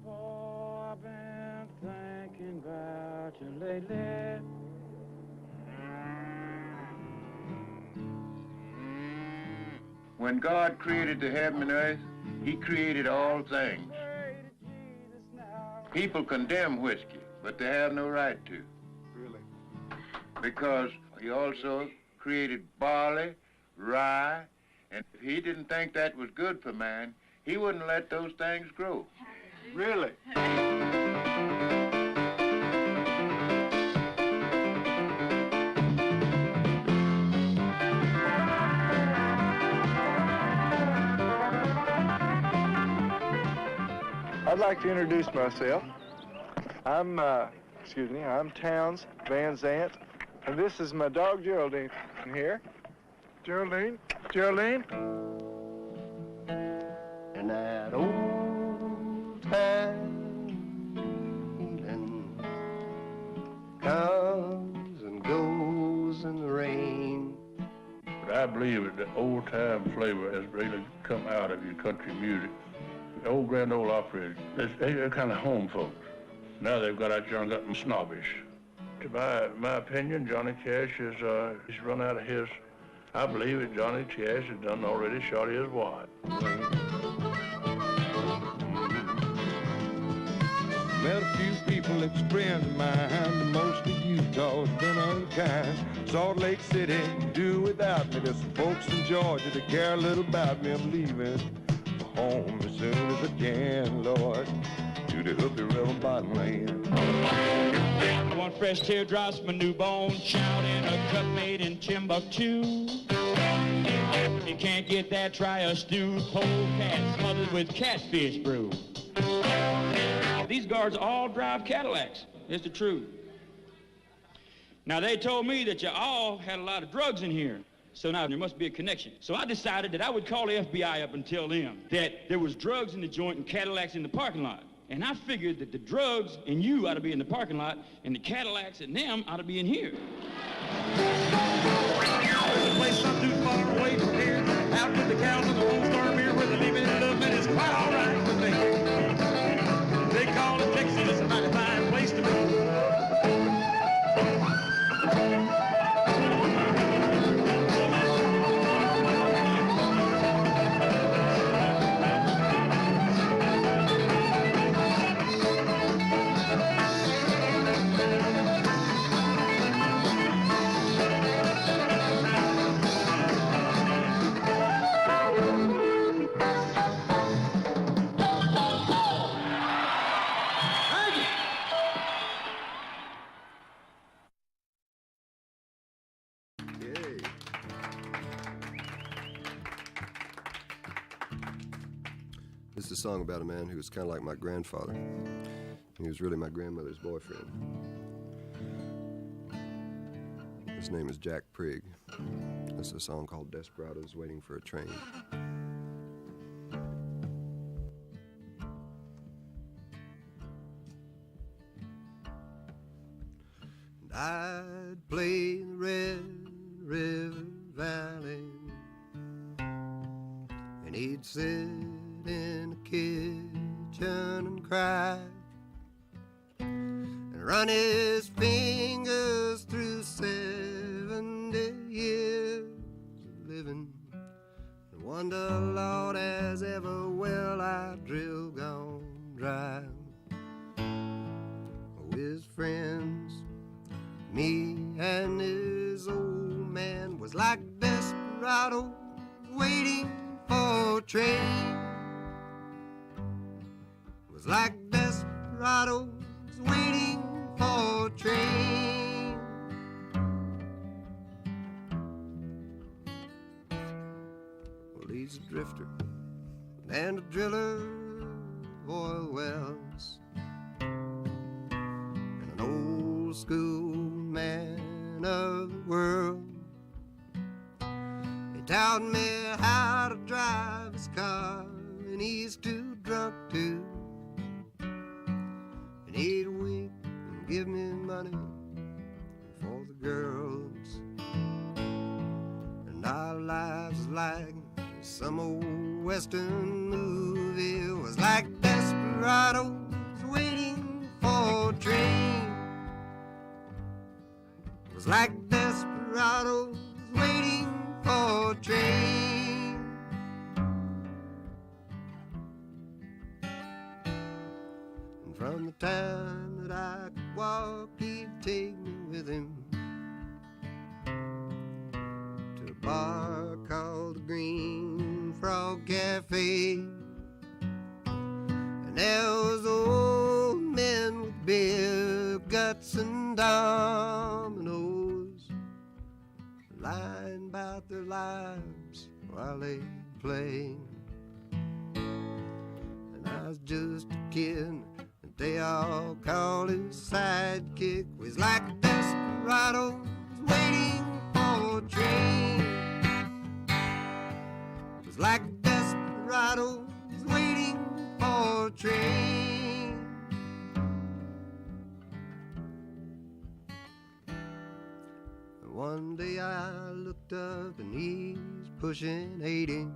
Grandpa, I've been thinking about you lately. When God created the heaven and earth, he created all things. People condemn whiskey, but they have no right to. Really? Because he also created barley, rye, and if he didn't think that was good for man, he wouldn't let those things grow. Really? I'd like to introduce myself. I'm Towns Van Zant, and this is my dog Geraldine here. Geraldine? And that old time feeling comes and goes in the rain. But I believe that the old-time flavor has really come out of your country music. The old Grand Ole Opry, they're kind of home folks. Now they've got out young, gotten snobbish. To my opinion, Johnny Cash he's run out of his. I believe that Johnny Cash has done already shot his wad. Met a few people that's friends of mine, but most of Utah's been unkind. Salt Lake City, do without me. There's some folks in Georgia that care a little about me. I'm leaving for home as soon as I can, Lord, to the Hoopy River bottom land. I want fresh teardrops from a newborn child in a cup made in Timbuktu. If you can't get that, try a stewed polecat smothered with catfish brew. These guards all drive Cadillacs. It's the truth. Now, they told me that you all had a lot of drugs in here. So now there must be a connection. So I decided that I would call the FBI up and tell them that there was drugs in the joint and Cadillacs in the parking lot. And I figured that the drugs and you ought to be in the parking lot and the Cadillacs and them ought to be in here. There's a place not too far away from here, out with the cows and the Lone Star beer where the living in love and it's quite all right with me. They call it Texas, it's a mighty fine place to be. This is a song about a man who was kind of like my grandfather. He was really my grandmother's boyfriend. His name is Jack Prigg. This is a song called Desperados Waiting for a Train. And I'd play the Red River Valley, and he'd sit in the kitchen and cry and run his fingers through 70 years of living and wonder, Lord, as ever will I drill gone dry. Oh, his friends, me and his old man, was like desperado waiting for a train. Was like desperados waiting for a train. Well, he's a drifter and a driller of oil wells and an old school man of the world. He taught me how to drive his car, and he's too drunk to. He'd wink and give me money for the girls. And our lives like some old western movie. It was like Desperados From the time that I could walk, he'd take me with him to a bar called the Green Frog Cafe. And there was old men with beer guts and dominoes, lying about their lives while they played. And I was just a kid, they all called his sidekick. Was like a desperado waiting for a train. Was like a desperado waiting for a train. And one day I looked up and he's pushing 80.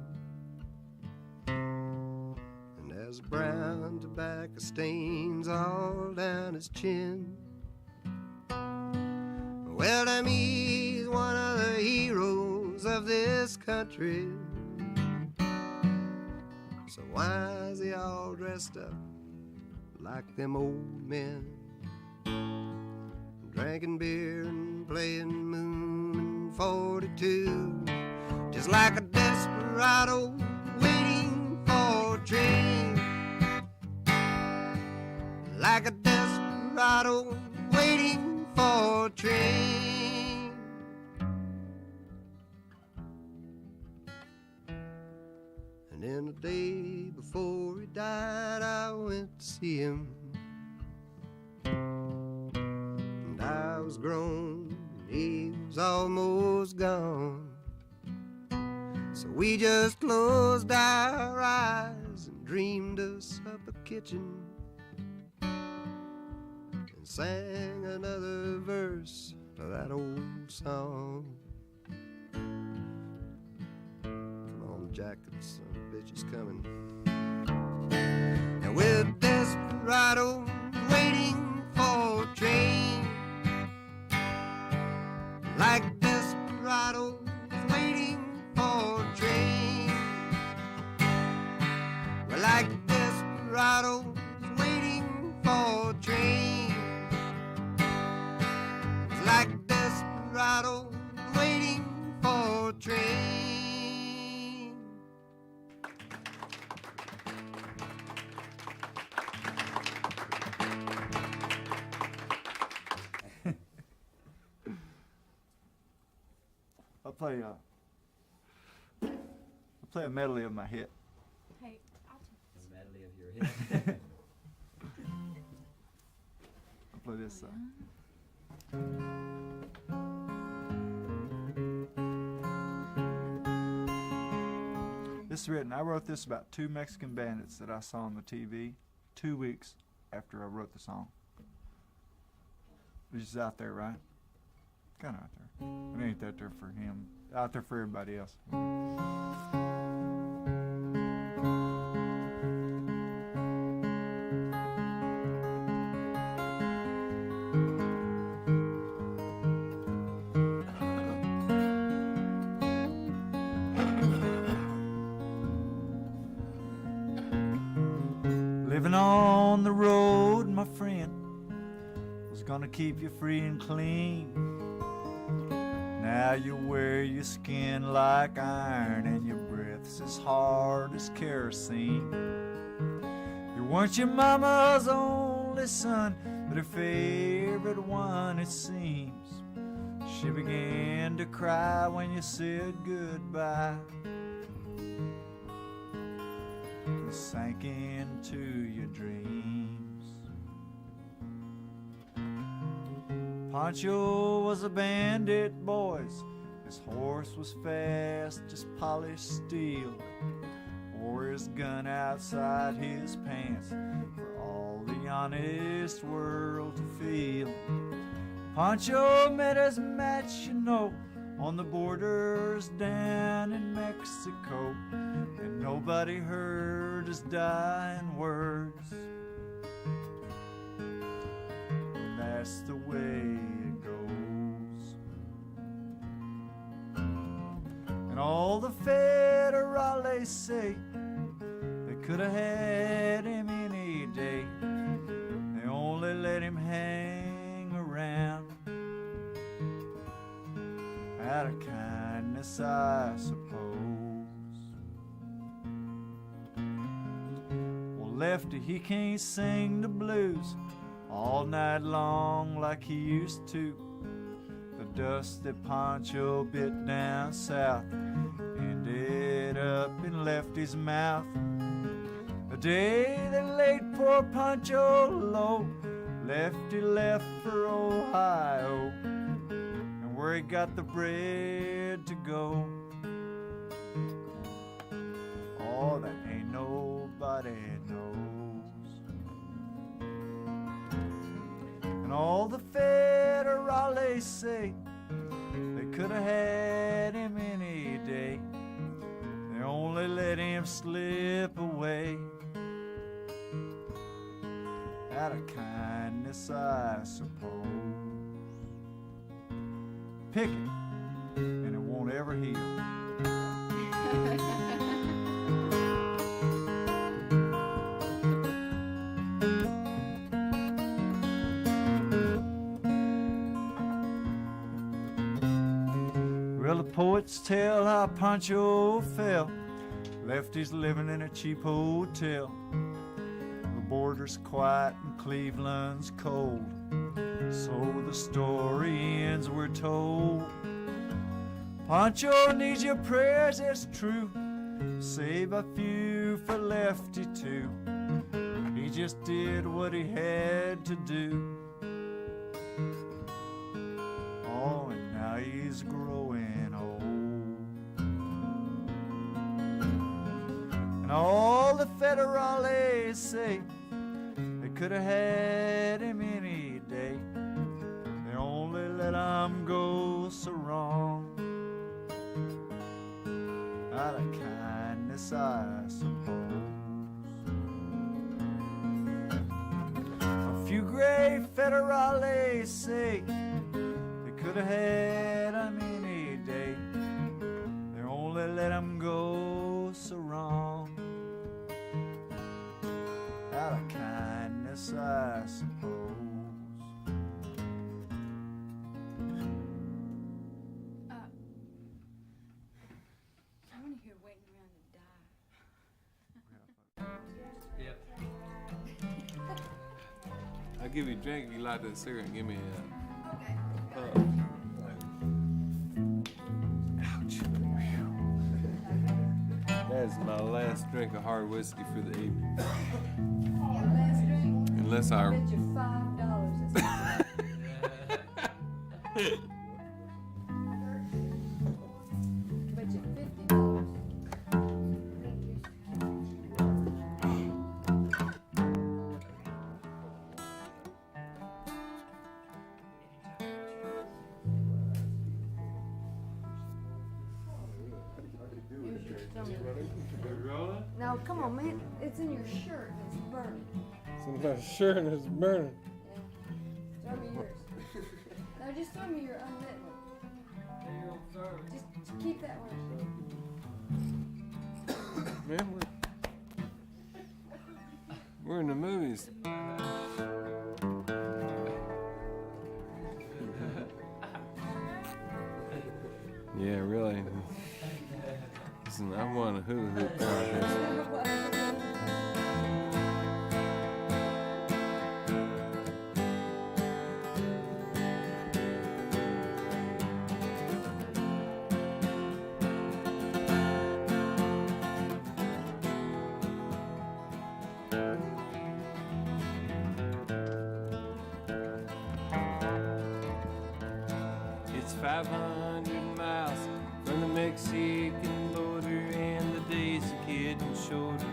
There's brown tobacco stains all down his chin. Well, to me, he's one of the heroes of this country. So why is he all dressed up like them old men? Drinking beer and playing Moon and 42, just like a desperado waiting for a train. Like a desperado waiting for a train. And then the day before he died, I went to see him. And I was grown, and he was almost gone. So we just closed our eyes and dreamed us up a kitchen, sang another verse of that old song. Come on, jackets, some bitches coming. And we're desperado waiting for a train. Like desperado waiting for a train. We're like desperado waiting for a train. Like desperado waiting for a train. I'll play a medley of my hit. Hey, I'll A medley of your hit. I'll play this song. This is written, I wrote this about 2 Mexican bandits that I saw on the TV 2 weeks after I wrote the song. It's just out there, right? Kind of out there. It ain't out there for him. Out there for everybody else. Living on the road, my friend, was gonna keep you free and clean. Now you wear your skin like iron and your breath's as hard as kerosene. You weren't your mama's only son, but her favorite one, it seems. She began to cry when you said goodbye and sank into your dreams. Pancho was a bandit, boys. His horse was fast, just polished steel. Wore his gun outside his pants for all the honest world to feel. Pancho met his match, you know, on the borders down in Mexico, and nobody heard his dying words. And that's the way it goes. And all the federales say they could have had him any day. let him hang around. Out of kindness, I suppose. Well, Lefty, he can't sing the blues all night long like he used to. The dust that Pancho bit down south ended up in Lefty's mouth. The day they laid poor Pancho low, Lefty left for Ohio, and where he got the bread to go, oh, that ain't nobody knows. And all the federales say they could have had him any day. They only let him slip away. Out of kindness, I suppose. Pick it, and it won't ever heal. Well, the poets tell how Pancho fell. Lefty's living in a cheap hotel. The border's quiet and Cleveland's cold. So the story ends, we're told. Pancho needs your prayers, it's true. Save a few for Lefty too. He just did what he had to do. Oh, and now he's growing old. And all the federales say they could have had him any day. They only let him go so wrong. Out of kindness, I suppose. A few gray federales say they could have had him any day. They only let him go so wrong. Out of kindness, I suppose. I'm in here waiting around to die. Yep. I'll give you a drink if you like that cigarette. Give me a puff. Ouch. That is my last drink of hard whiskey for the evening. Last drink? Unless I I... bet you $5. Bet you $50. Now, come on, man. It's in your shirt and it's burning. It's in my shirt and it's burning. Yeah. Throw me yours. Now, just throw me your unlit one. Just keep that one. Man, we're in the movies. Yeah, really. Listen, I want a hula hoop contest. It's 500 miles from the Mexican border, and the days are getting shorter.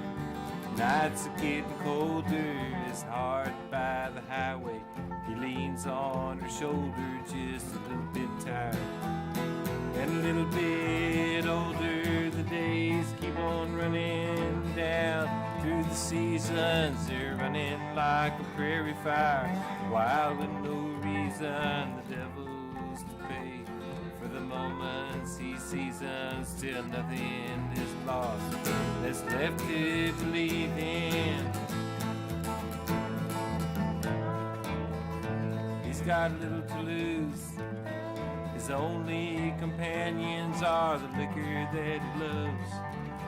Nights are getting colder. His heart by the highway, he leans on her shoulder, just a little bit tired and a little bit older. The days keep on running down through the seasons. They're running like a prairie fire, wild with no reason. The devil's to pay for the moments he seasons, till nothing is lost that's left to believe in. got little to lose. His only companions are the liquor that he loves.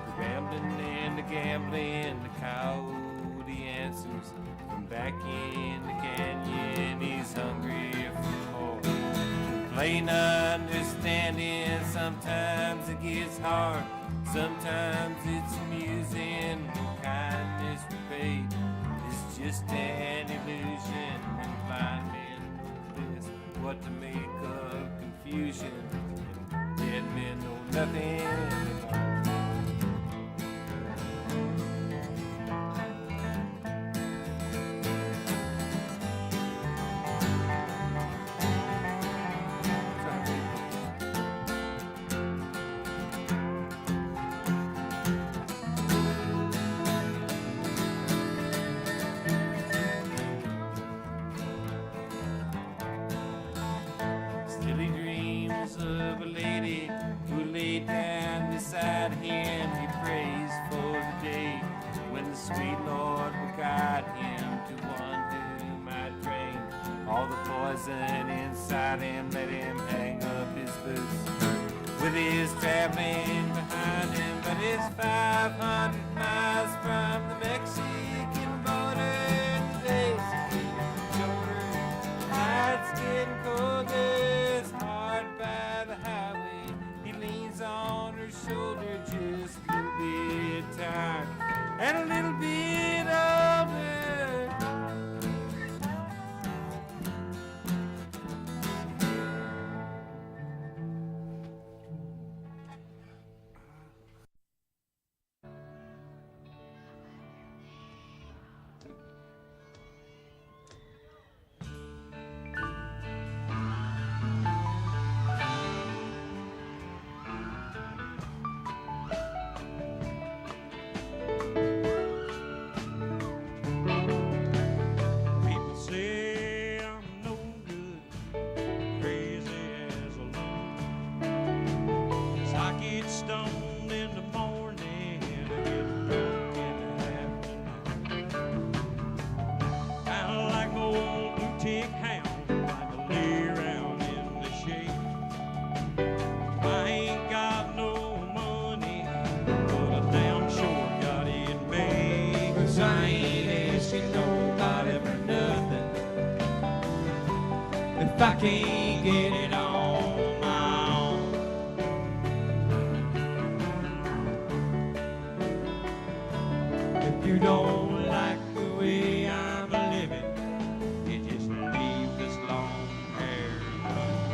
The rambling and the gambling, the coyote answers. From back in the canyon, he's hungry for more. Plain understanding, sometimes it gets hard. Sometimes it's amusing when kindness repaid. It's just an illusion when blind men know this. What to make of confusion, and dead men know nothing anymore. Sweet Lord will guide him to one who might drain all the poison inside him. Let him hang up his boots with his traveling behind him. But it's 500 miles from the Mexican border. The days are getting shorter, nights getting colder. It's hard by the highway. He leans on her shoulder, just a little bit tired and a little bit older. If I can't get it on my own, if you don't like the way I'm living, you just leave this long hair alone.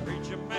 Preacher man,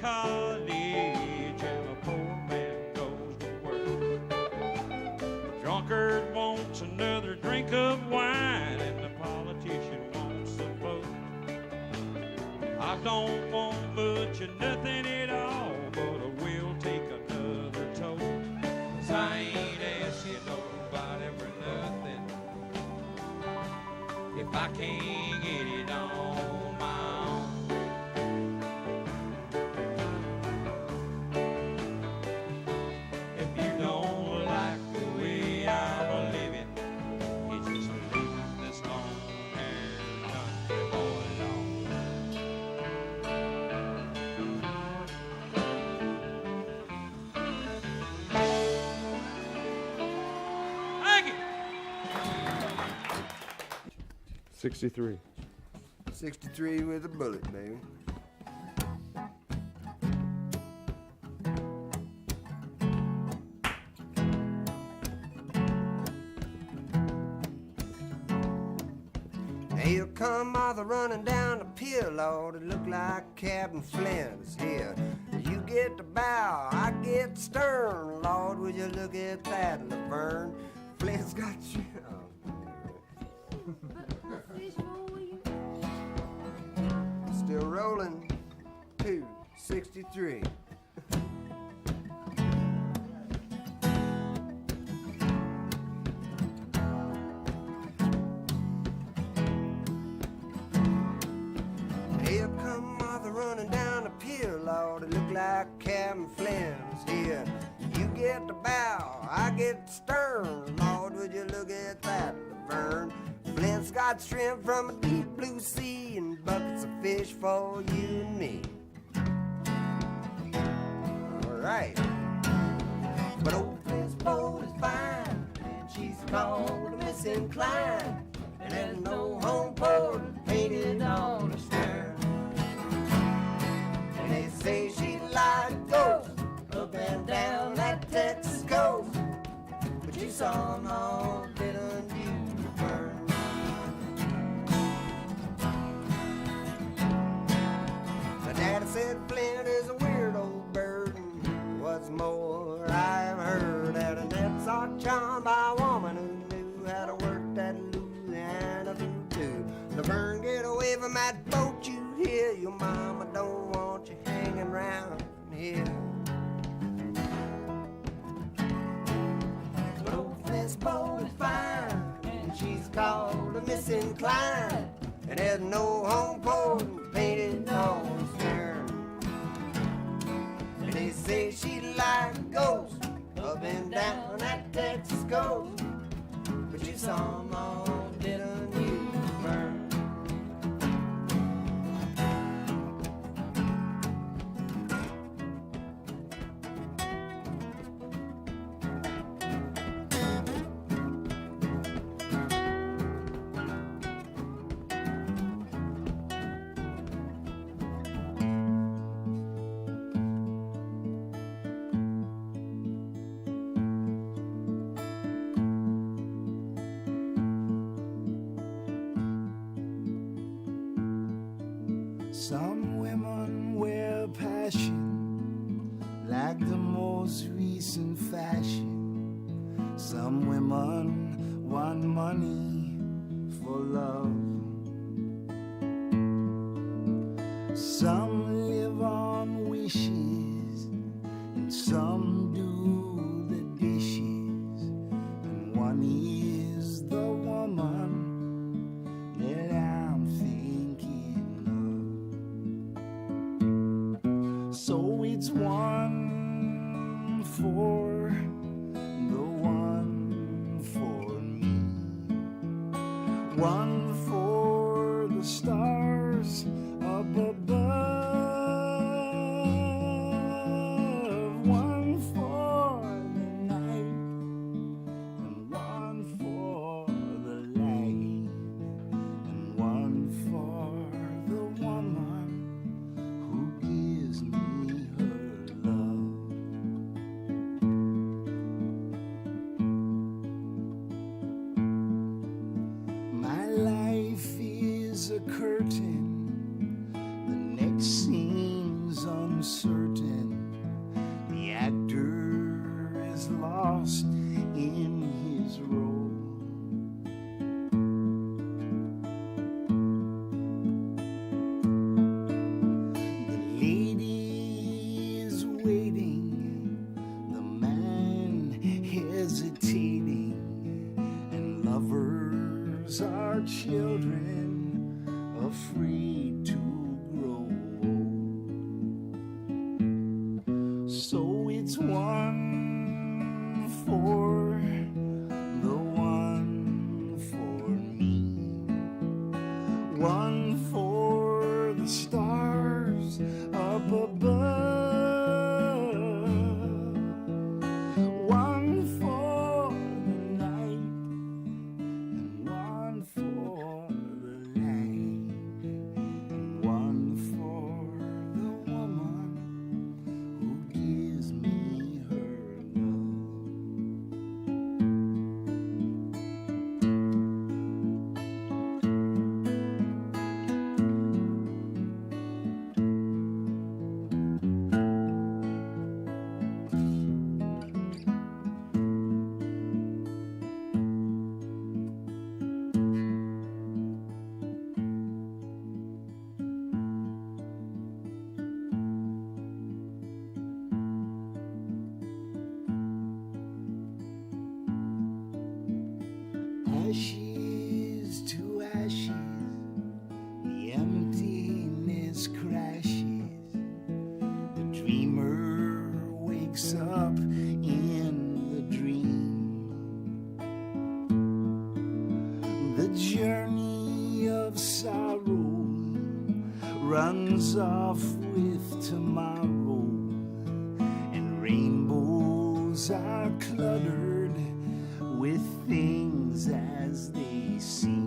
college and a poor man goes to work. The drunkard wants another drink of wine and the politician wants a vote. I don't want much of nothing at all, but I will take another toast. 'Cause I ain't asking nobody for nothing if I can't get it on my own. If you don't like the way I'm living, you just leave this long-haired country boy alone. Thank you. 63. 63 with a bullet, baby. Here come Martha running down the pier, Lord. It looked like Captain Flint is here. You get the bow, I get the stern. Lord, would you look at that, Laverne? Flint's got you. Still rolling. 263. Here come Martha running down the pier, Lord. It looked like Captain Flint was here. You get the bow, I get the stern. Lord, would you look at that, Laverne? Flint's got shrimp from a deep blue sea and buckets of fish for you and me. All right. But old Flint's boat is fine, and she's called a missing Klein. And there's no home port painted on the stern. And they say she like ghosts up and down that Texas coast. But you saw them all, didn't you, burn? My daddy said Flint is a weird old bird, and what's more, I've heard that a net's are charmed by a woman who knew how to work that Louisiana voodoo. Laverne, get away from that boat you hear. Your mama don't want you hanging around here. But old Flint's boat is fine, and she's called a missing Klein. And there's no home port painted on the stern. And they say she like ghosts up and down that Texas coast. But you saw them all, didn't you, Vern? Some women wear passion like the most recent fashion. Some women want money for love. Some live on wishes and some do the dishes. And one is the woman that I'm thinking of. So it's one for the one for me, one for the stars up above, one for the night and one for the light, and one for the woman who gives me her love. I'm certain the actor is lost in his role. The lady is waiting, the man hesitating, and lovers are children afraid to grow old. So it's one for the one for me, one for the stars up above, one for the night and one for the light, and one for the woman who gives me her love. Ashes to ashes, the emptiness crashes. The dreamer wakes up in the dream. The journey of sorrow runs off with tomorrow, and rainbows are cluttered with things as they seem.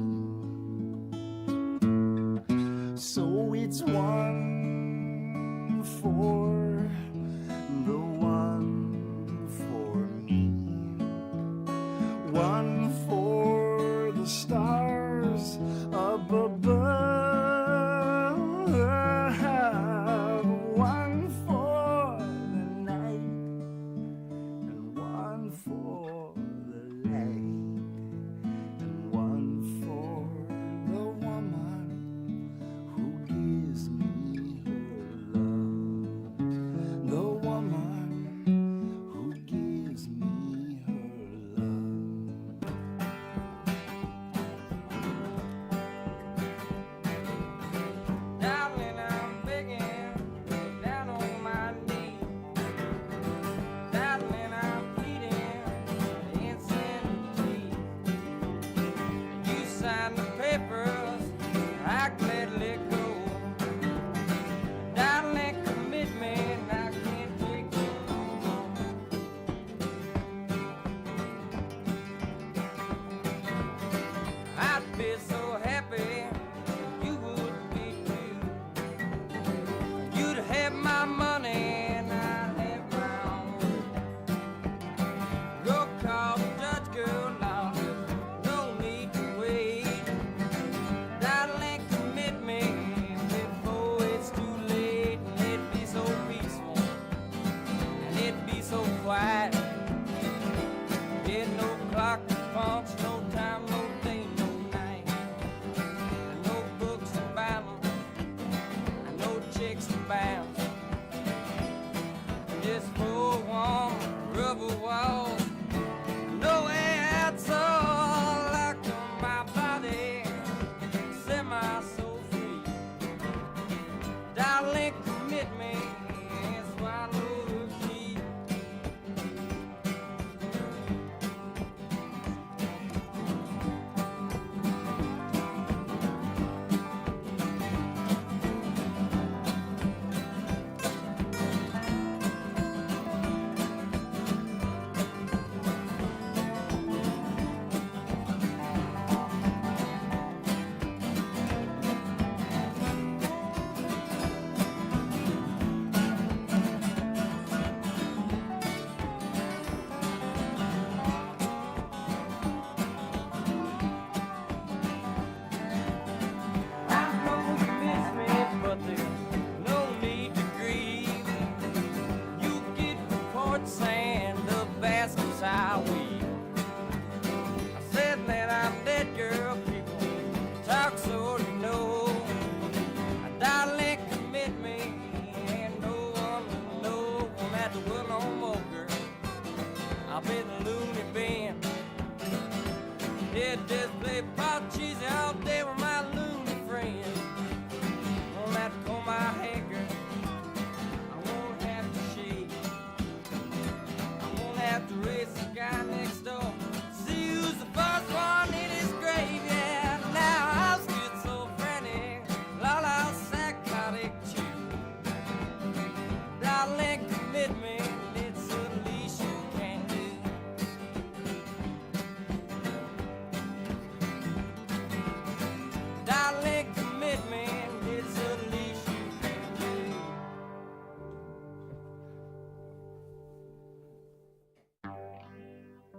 So it's one for the one for me, one for the stars up above, one for the night and one for the light, and one for the woman who gives me her love, the woman who gives me her love. Darling, I'm begging, down on my knees. Darling, I'm pleading, insanity. You signed the papers, I gladly go. Darling, commit me, and I can't take it no more. I'd be so happy you would be too. You'd have my money and I'd have my own. Go call the judge, girl, now there's no need to wait. Darling, commit me before it's too late. And it'd be so peaceful and it'd be so quiet. There's no clock to punch, no time, no day, no night. And no books to balance, and no checks to bounce. Just four warm rubber walls, nowhere at all. Like my body, set my soul free. Darling, commit me and swallow the key. sand, the baskets I weave. I said that I'm dead, girl, people talk so you know. Darling, commit me, and no one will know. Won't have to work no more, girl. I'll be the loony bin. Yeah, just play pot cheesy all day with my loony friend. Won't have to comb my hair, girl. I won't have to shave. I won't have to race the guy next door. See who's the first one in his grave, yeah. Now I'll schizophrenic, la psychotic too. Darling, commit me, it's the least you can do. Darling, commit me, it's the least you can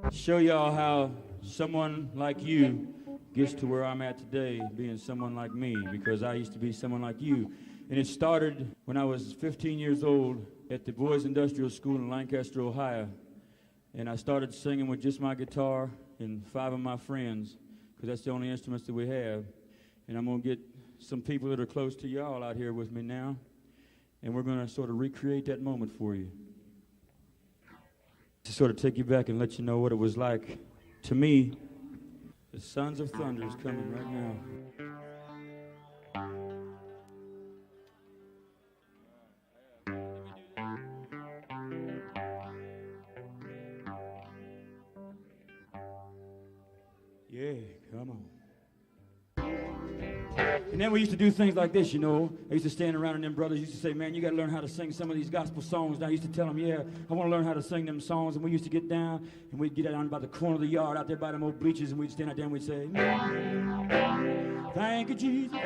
do. Show y'all how someone like you gets to where I'm at today, being someone like me, because I used to be someone like you. And it started when I was 15 years old at the Boys Industrial School in Lancaster, Ohio. And I started singing with just my guitar and 5 of my friends, because that's the only instruments that we have. And I'm going to get some people that are close to y'all out here with me now, and we're going to sort of recreate that moment for you. To sort of take you back and let you know what it was like. To me, the Sons of Thunder is coming right now. Yeah, come on. And then we used to do things like this, you know. I used to stand around and them brothers used to say, man, you got to learn how to sing some of these gospel songs. And I used to tell them, yeah, I want to learn how to sing them songs. And we used to get down, and we'd get down by the corner of the yard out there by them old bleachers, and we'd stand out there and we'd say, thank you, Jesus.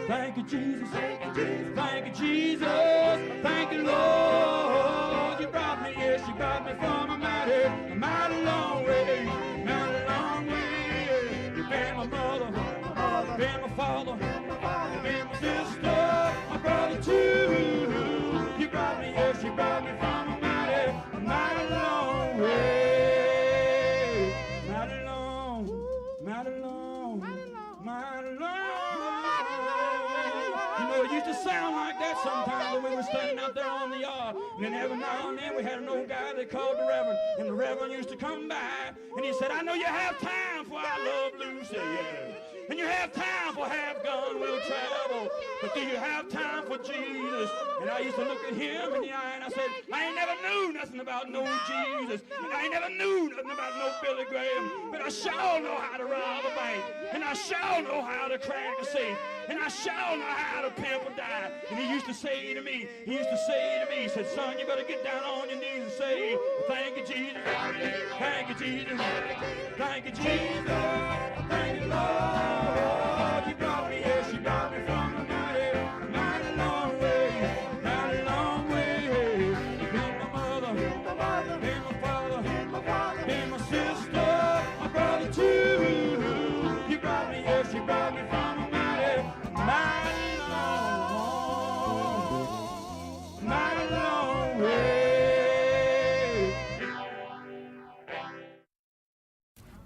Thank you, Jesus. Thank you, Jesus. Thank you, Lord. You brought me, yes, you brought me from a mighty long way. Mighty long way. You've been my mother. Been my father, been my sister, my brother too. You brought me, yes, you brought me from a mighty long way. Mighty long, mighty long, mighty long. You know, it used to sound like that sometimes when we were standing out there on the yard. And then every now and then we had an old guy they called the Reverend. And the Reverend used to come by and he said, I know you have time for I love Lucy, yeah. And you have time for Have Gun Will Travel, but do you have time for Jesus? And I used to look at him in the eye and I said, I ain't never knew nothing about no Jesus, and I ain't never knew nothing about no Billy Graham, but I sure know how to rob a bank, and I sure know how to crack a safe, and I sure know how to pimp a die. And he used to say to me, he said, son, you better get down on your knees and say, thank you, Jesus, thank you, Jesus, thank you, Jesus, thank you, Lord. You brought me, yes, you brought me from a mighty long way, mighty long way. You've been my mother, been my father, been my sister, my brother too. You brought me, yes, you brought me from a mighty long way.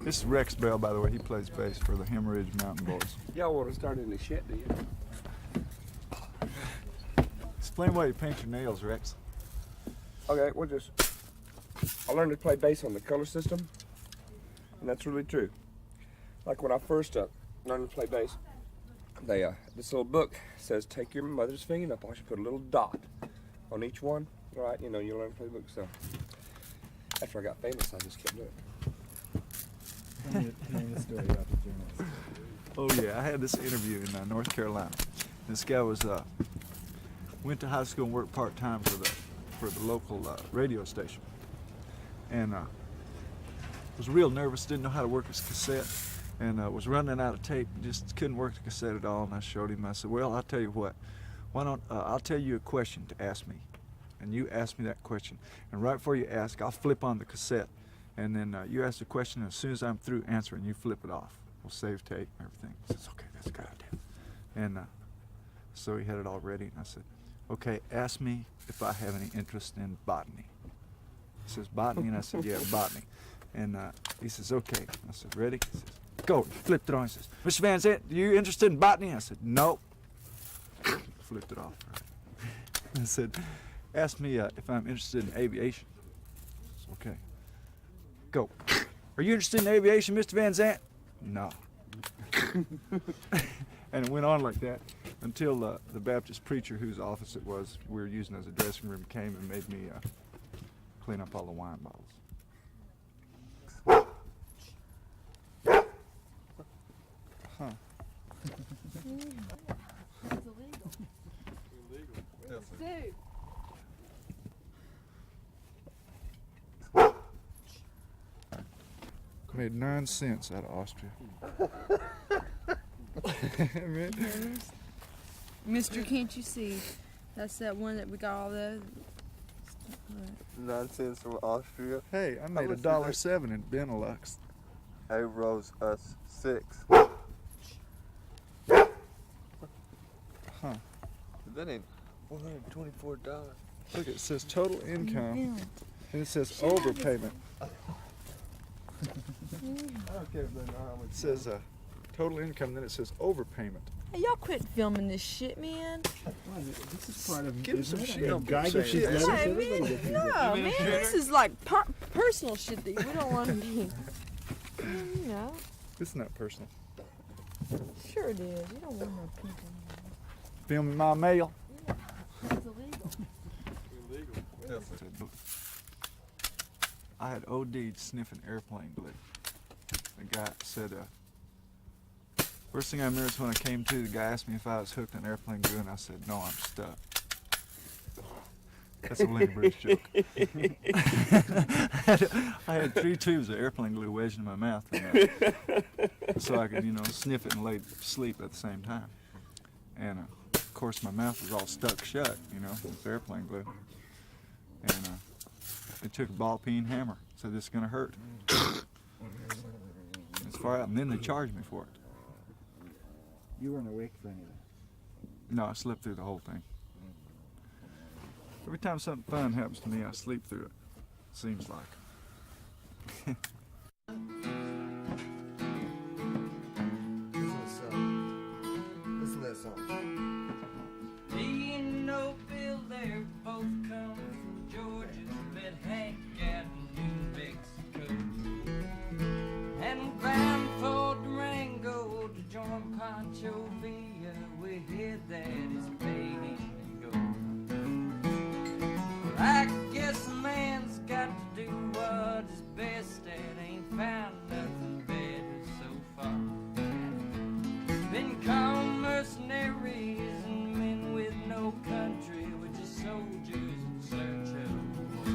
This is Rex Bell, by the way. He plays bass for the Hemorrhage Mountain Boys. Y'all want to start in the shit, do you? Explain why you paint your nails, Rex. Okay, I learned to play bass on the color system, and that's really true. Like when I first learned to play bass, this little book says take your mother's fingernail, you put a little dot on each one, right? You know, you learn to play the book. So after I got famous, I just kept doing it. Oh yeah, I had this interview in North Carolina. This guy went to high school and worked part-time for the local radio station, and was real nervous, didn't know how to work his cassette, and was running out of tape, just couldn't work the cassette at all. And I showed him. I said, well, I'll tell you what, why don't I'll tell you a question to ask me, and you ask me that question, and right before you ask, I'll flip on the cassette, and then you ask the question, and as soon as I'm through answering, you flip it off. We'll save tape and everything. He says, okay, that's a good idea. And so he had it all ready, and I said, okay, ask me if I have any interest in botany. He says, botany? And I said, yeah, botany. And he says, okay. I said, ready? He says, go. Flipped it on. He says, Mr. Van Zandt, are you interested in botany? I said, no. Flipped it off. I said, ask me if I'm interested in aviation. I said, okay. Go. Are you interested in aviation, Mr. Van Zandt? No. And it went on like that until the Baptist preacher whose office it was we were using as a dressing room came and made me clean up all the wine bottles. Huh. It's illegal. Sue. Made 9 cents out of Austria. Mister, can't you see? That's that one that we got all the... 9 cents from Austria. Hey, I made $1.07 in Benelux. A rose us 6. Huh. That ain't $124. Look, it says total income, and it says overpayment. I don't care if they know how much. It says total income, then it says overpayment. Hey, y'all quit filming this shit, man. This is part of Give some shit. Guy gives she's No, man, this is like personal shit that we don't want to be. You know. It's not personal. Sure it is. You don't want no people. Filming my mail. It's illegal. I had OD'd sniffing airplane glue. The guy said, first thing I remember is when I came to, the guy asked me if I was hooked on airplane glue, and I said, no, I'm stuck. That's a William Bruce joke. I had 3 tubes of airplane glue wedged in my mouth, and, so I could, sniff it and lay sleep at the same time. And of course, my mouth was all stuck shut, with airplane glue. And they took a ball peen hammer, said this is gonna hurt. As far out, and then they charged me for it. You weren't awake for any of that. No, I slept through the whole thing. Every time something fun happens to me, I sleep through it. Seems like. Listen to that song. Me and No Bill, they're both come from Georgia, met Hank out in New Mexico. And bound for Durango to join Pancho Villa, we hear that it's paying to go. I guess a man's got to do what is best at, ain't found nothing better so far. Been called mercenaries and men with no country, we're just soldiers in search of war.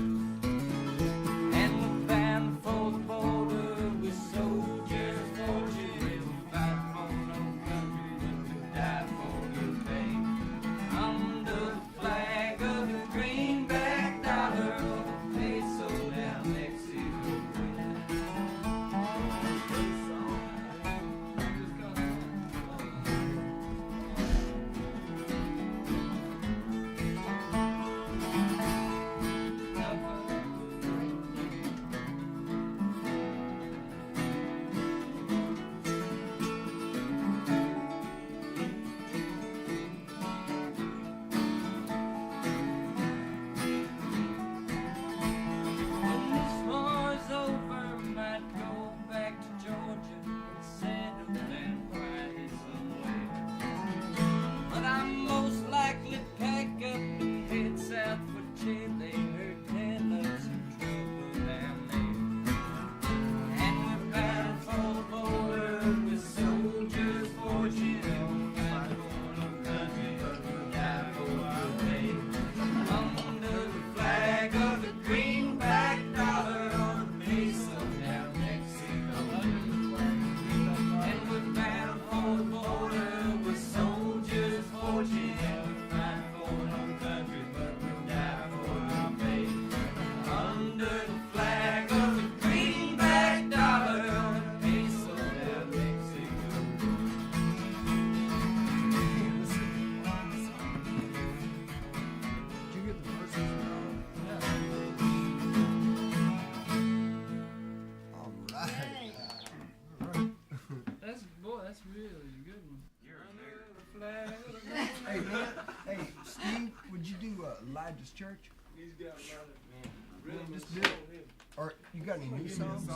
And we're bound for the border, we're soldiers, soldiers, we fight for no country, then we die for your pay. Under the flag of the greenback dollar, or the peso down Mexico way. church? He's got a lot of Really, just do it. Or you got any new songs?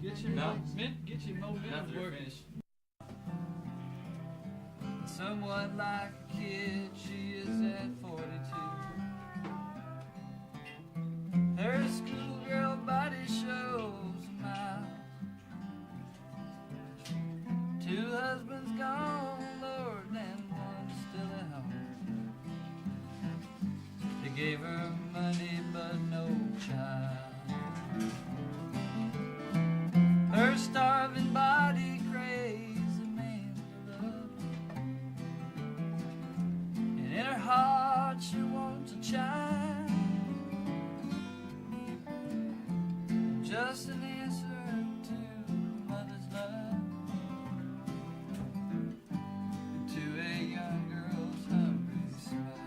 Get your momentum working. Somewhat like a kid, she is at 42. Her schoolgirl body shows a mile. 2 husbands gone, Lord, and one still at home. They gave her money but no child. Her starving body craves a man to love, and in her heart she wants a child. Just an answer to mother's love, to a young girl's hungry smile.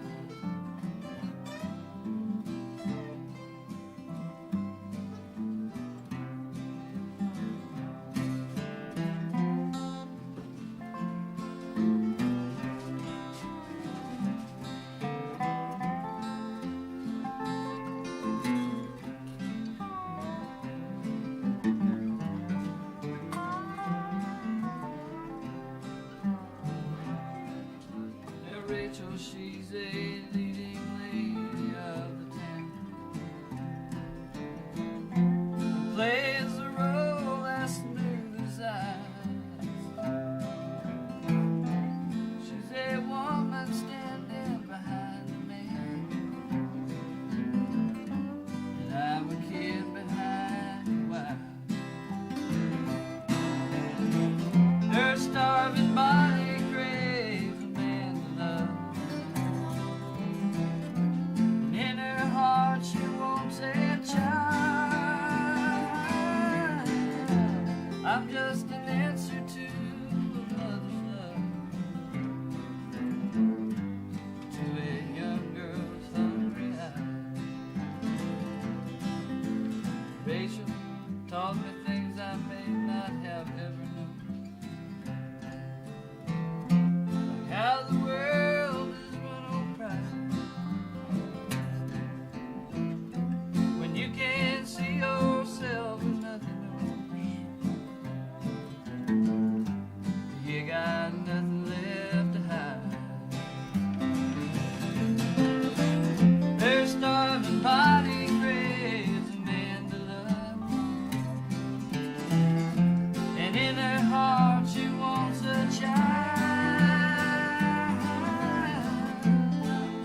Rachel, she's a leading lady of the town. Plays a role as smooth as ice. She's a woman standing behind the man, and I'm a kid behind the wife. Her starving body craves a man to love. In her heart she wants a child. I'm just an answer to a mother's love, to a young girl's hungry eye. Rachel taught me things I may not have ever known, like how the world is run on pride. When you can't see yourself with nothing else, you got nothing left to hide. Her starving body craves a man to love, and in her heart she wants a child.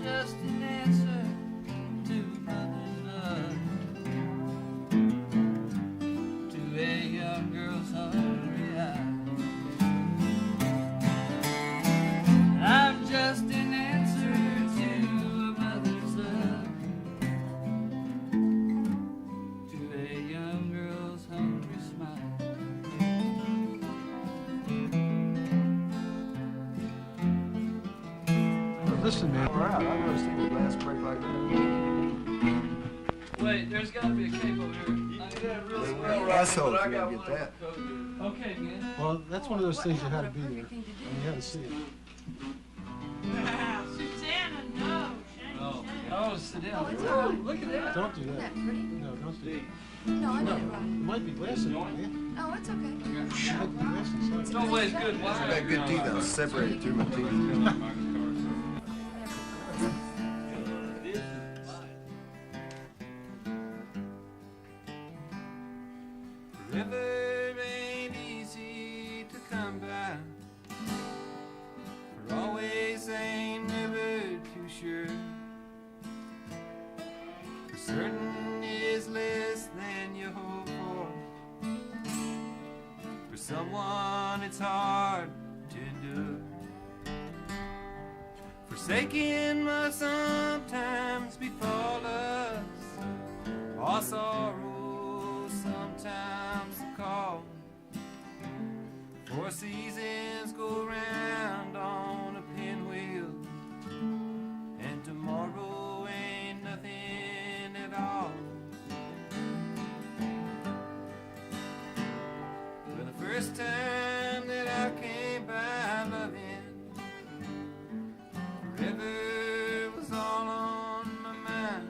Just an answer to mother's love, to a young girl's hungry eye. I'm just an answer to a mother's love, to a young girl's hungry smile. Listen, man. All right, I've never seen a glass break like that. Wait, there's got to be a cape over here. Asshole, you gotta get that. Okay, man. Well, that's one of those things you had to be there. And you had to see it. Susanna, no. Oh, sit down. Oh, it's all right. Look at that. Don't do that. Isn't that pretty? No, don't do that. No, I did it It right. might be glass in there, man. Oh, it's okay. It might be glass inside. Don't waste good I wine. got good teeth. I'll separate it through my teeth. River ain't easy to come by. For always ain't never too sure. For certain is less than you hope for. For someone it's hard to endure. Forsaking must sometimes befall us. Our sorrow sometimes a call. 4 seasons go round on a pinwheel, and tomorrow ain't nothing at all. Well, the first time that I came by loving, forever was all on my mind.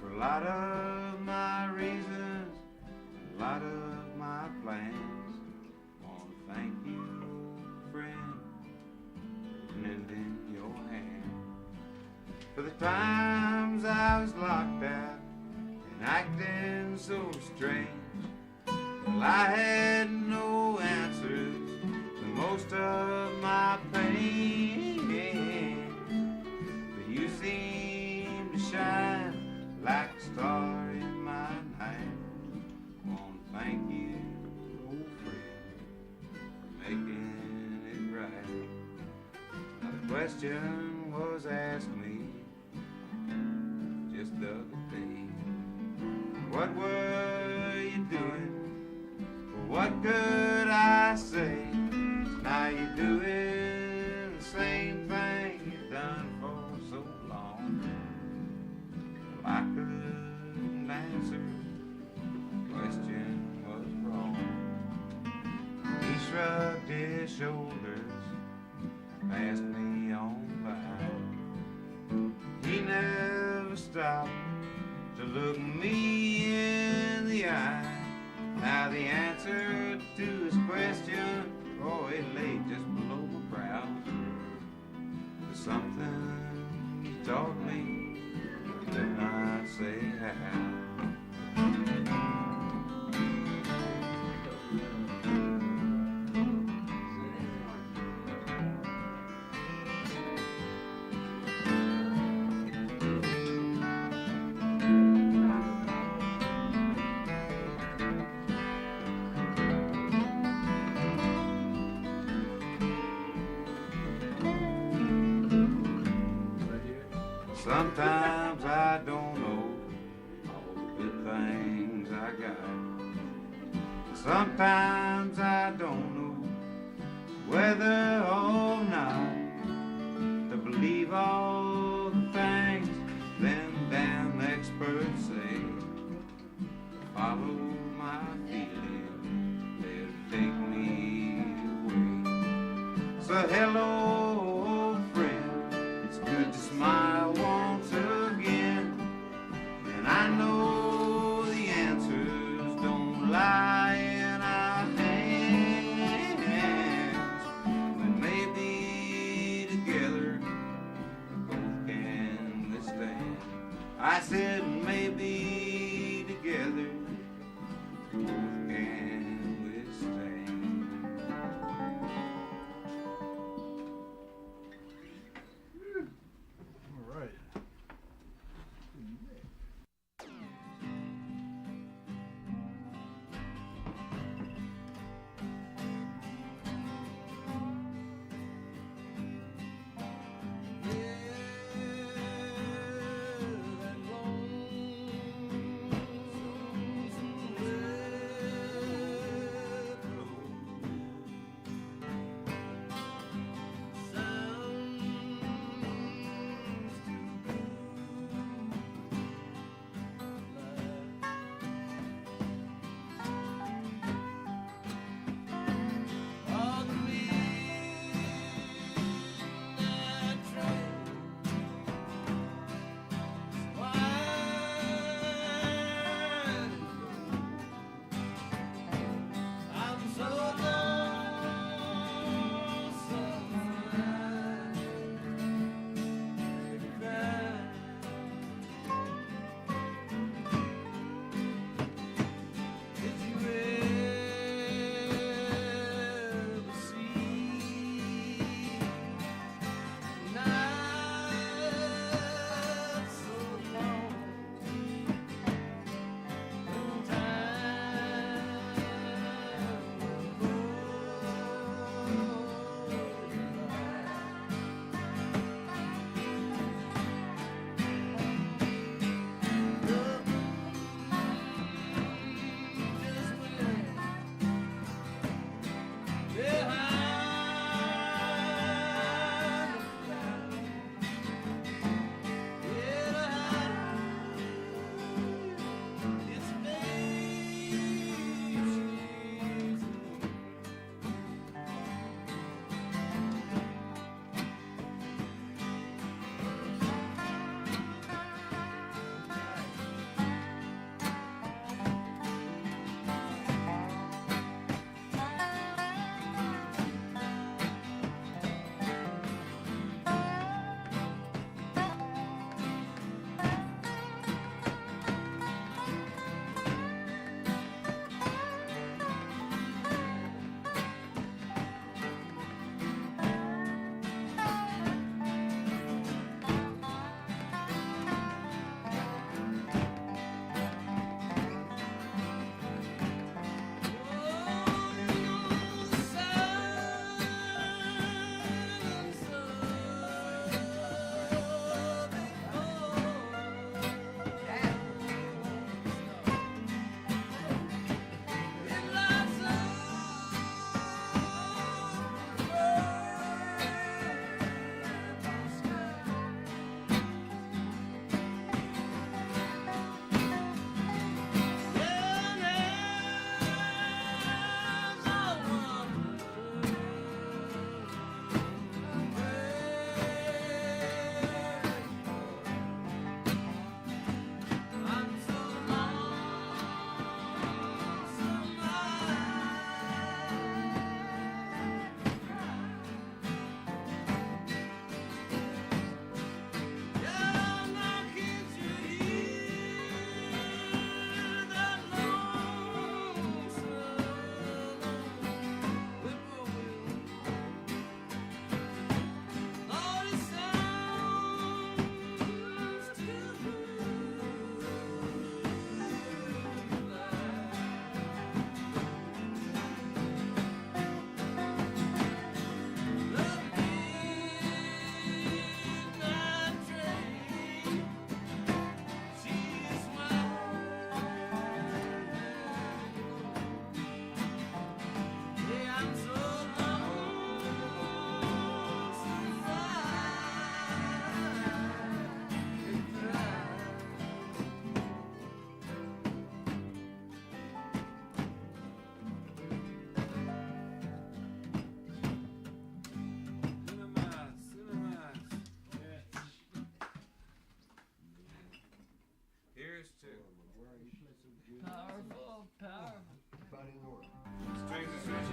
for a lot of my reasons, a lot of my plans. Want to thank you, friend, for lending your hand. For the times I was locked out and acting so strange. Well, I had no answers to most of my pain, but you seem to shine like a star in my night. Want to thank you, old friend, for making it right. Now the question was asked me just the other day. What were you doing? Well, what could I say? Now you're doing the same thing you've done for so long. Well, I couldn't answer. The question was wrong. He shrugged his shoulders, passed me on by. He never stopped to look me in the eye. Now the answer to his question, oh, it lay just below my brow. There's something he taught me, but did not say how. Sometimes I don't know all the good things I got. Sometimes I don't know whether or not to believe all the things them damn experts say. Follow my feeling, they'll take me away. So hello, old friend, it's good to smile once again. And I know the answers don't lie in our hands. But maybe together both can withstand. I said maybe together both can withstand. All right.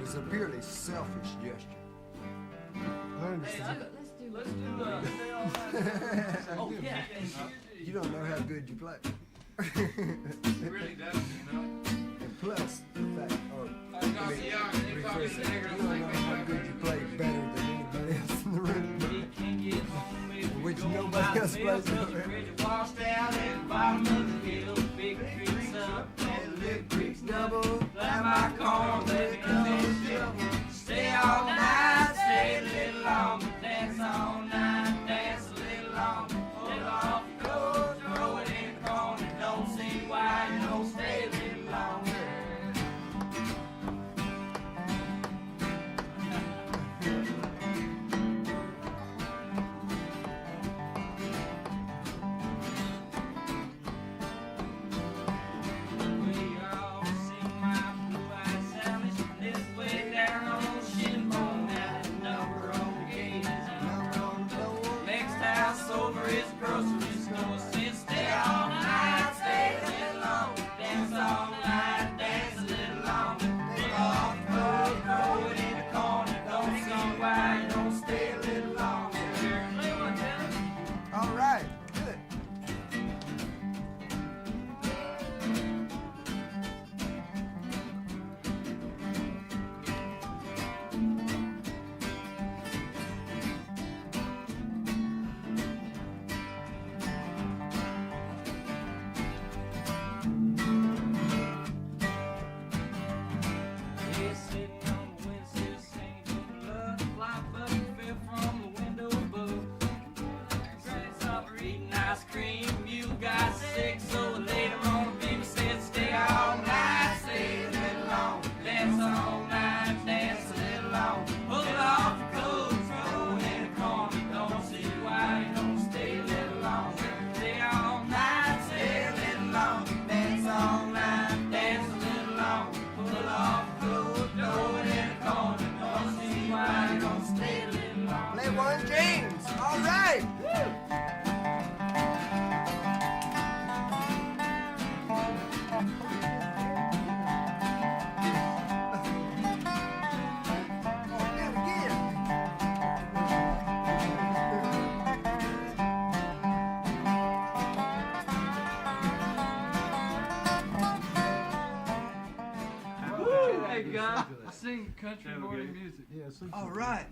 is a purely selfish gesture. I understand. Let's do Oh, yeah. You don't know how good you play. He really does, you know. And plus, the fact, rephrase it, you don't know how good you play better than anybody else in the room. Which nobody else plays over. Washed out at the bottom of the hill, big creeks up, and little creeks double. Like my corn, let me go. Stay all night, stay a little longer, dance all night, dance a little longer. Little off your coat, throw it in the corner. Don't see why you don't stay a little longer. Over his grocery store, said stay all night, stay a little longer, dance all night, dance a little longer. Take off the coat, throw it in the corner, don't see why you don't stay a little longer. All right, good. Sing country morning music. Yeah, sing. All right.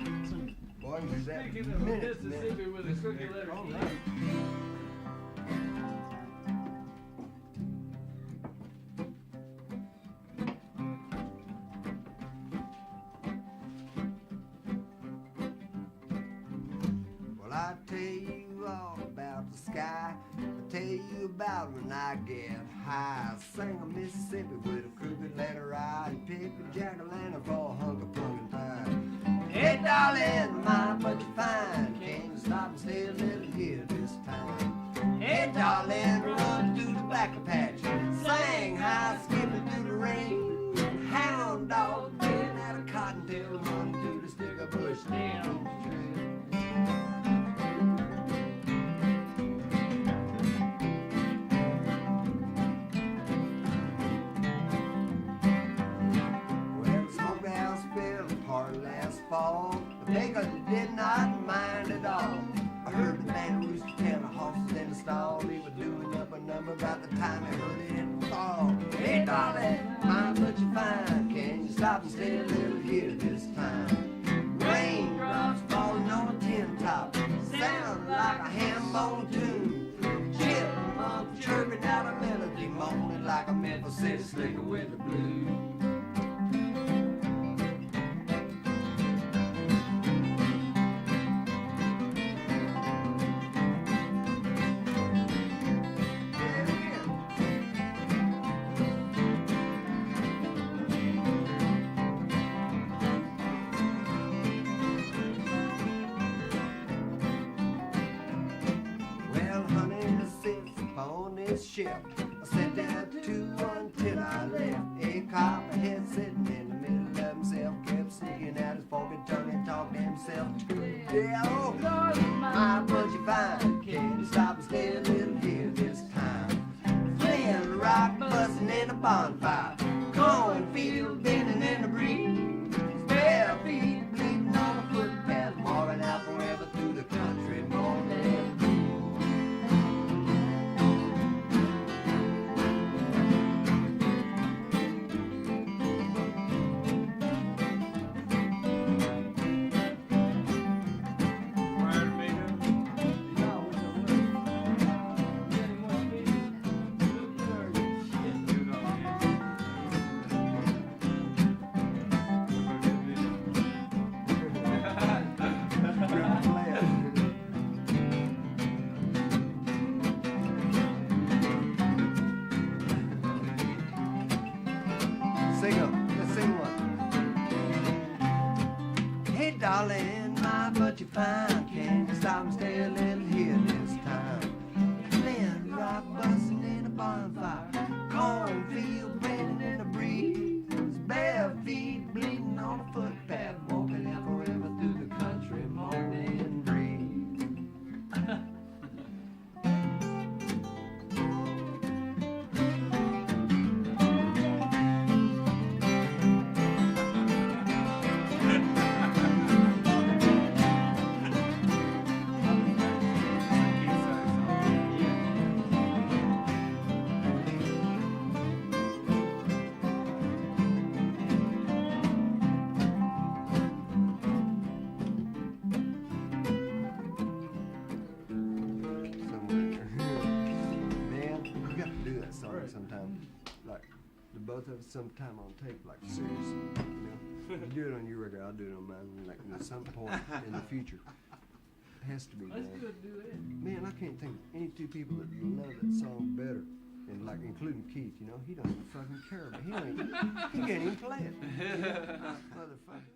Boy, was that Speaking of minute, Mississippi with a crooked letter All E. right. Well, I tell you all about the sky. I tell you about when I get high. Sing a Mississippi with a crooked letter I, and pick a jack-o'-lantern for a hunk of pumpkin pie. Hey, darling, my, but you fine. Can you stop and stay a little here this time? Hey, darling, run through the black patch. Sing high, skipping through the rain. Hound dog, been at a cottontail, run through the sticker bush down the trail. Fall. The baker did not mind at all. I heard the man rooster tell the horses in the stall. He was doing up a number about the time he heard it in the fall. Hey, darling, mind but you fine. Can you stop and stay a little here this time? Raindrops falling on a tin top. Sound like a ham bone tune. Chipmunk chirping out a melody. Moaning like a Memphis City slicker with the blues. Ship. I sat down to until I left. A copperhead sitting in the middle of himself, kept sneaking out his fork and tongue and talking to himself. Yeah, oh, my but you fine. Can you stop and stay a little here this time? Playing rock, busting in a bonfire, cornfield bending in the breeze. darling, my but you fine. Can't you stop and stay a little here this time? Playing rock, busting in a bonfire, cornfield raining in a breeze, bare feet bleeding on a footpath, walking out forever through the country morning breeze. Sometime, like the both of us sometime on tape, like serious, you know. You do it on your record, I'll do it on mine, like at some point in the future. It has to be, man. Man, I can't think of any two people that love that song better, and like including Keith, you know, he don't even fucking care about it. He can't even play it. You know? Motherfucker.